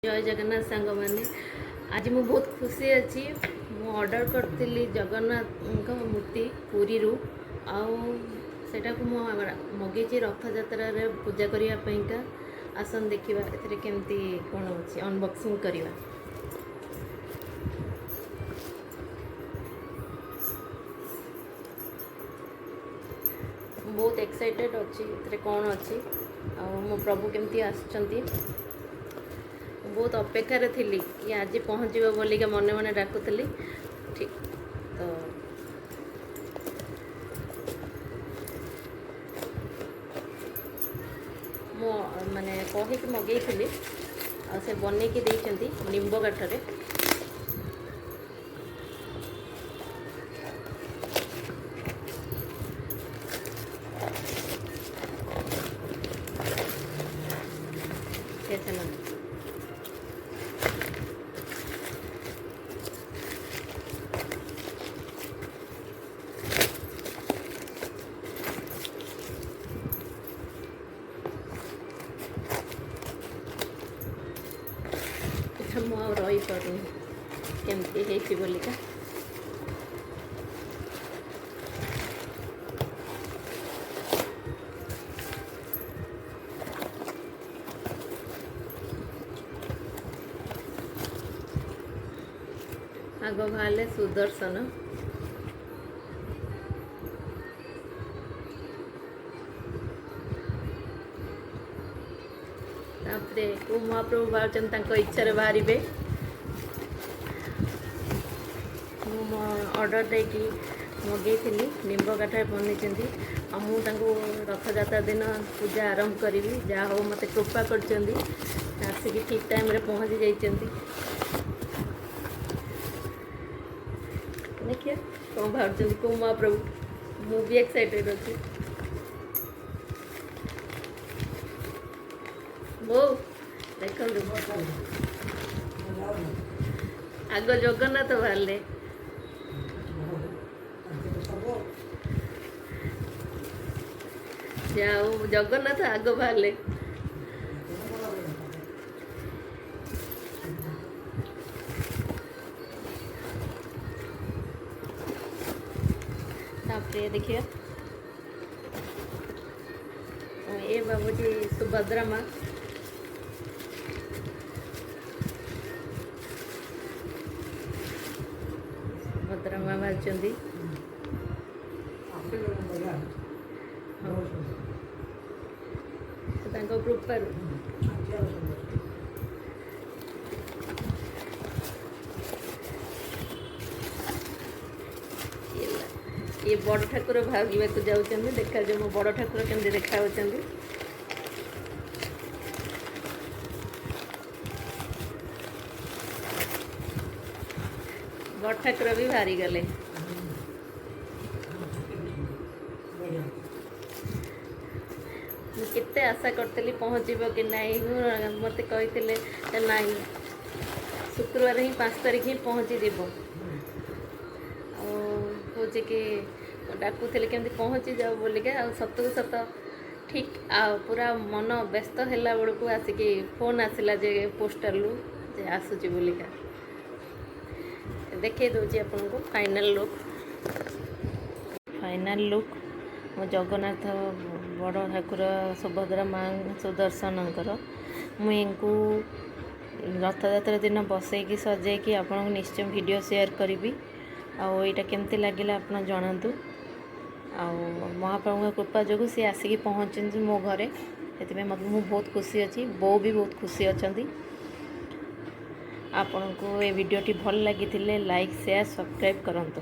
जय जगन्नाथ सांग मैंने आज मु बहुत खुशी अच्छी मु ऑर्डर करी जगन्नाथ मूर्ति पुरी आटा को मगेची रथ यात्रा पूजा करने आसन देखा केमती कौन अच्छी अनबॉक्सिंग करवा। बहुत एक्साइटेड अच्छी कौन अच्छी मो प्रभु केमती आसचंती बहुत अपेक्षार थी कि आज पहुँच बोलिका मने मने डाकुली ठीक तो मो माने कहीकि मगई से बनईकी देइचंती निम्ब काठरे मु आ रही पारूनी केमती बोलिका आग बाहर सुदर्शन को महाप्रभु बाहर इच्छा बाहर ऑर्डर देकी मगई निम्ब काठ बनी रथ यात्रा दिन पूजा आरंभ करी जहाँ हो मत कृपा करसिक ठीक टाइम रे पहुँची जाइए। देखिए कौन बाहर को महाप्रभु मु भी एक्साइटेड अच्छी वो देख आग जगन्नाथ बाहर जाओ जगन्नाथ आग बाहर देखिए ये बाबूजी सुभद्रा माँ सुभद्रा माँ बाहर कृपार ये बड़ ठाकुर भागवा जाऊँ देखा जो मो बड़ ठाकुर केमती देखा बड़ ठाकुर भी बाहरी गले केते आशा करती पहुँचब कि नहीं मत कही ना शुक्रवार ही 5 तारीख ही पहुँची जीव हूँ कि डाकुले केमती पहुँची जाओ बोलिका सतु सत ठीक पूरा मन व्यस्त है बेलू आसिक फोन आसला जे पोस्टाल जे आसूची बोलिका देखे दूसरी आपन को फाइनल लुक मो जगन्नाथ बड़ ठाकुर सुभद्रा माँ सुदर्शनकर मुझे रथ यात्रा दिन बसैकी सजेकी आपन निश्चय वीडियो शेयर करी आईटा केमती लगे आप जनातु महाप्रभु कृपा जो सी आसिक पहुँच मो घरे से मु बहुत खुशी अच्छी बो भी बहुत खुशी अच्छा आपण को ये वीडियोटी भल लगी लाइक शेयर सब्सक्राइब करंतु।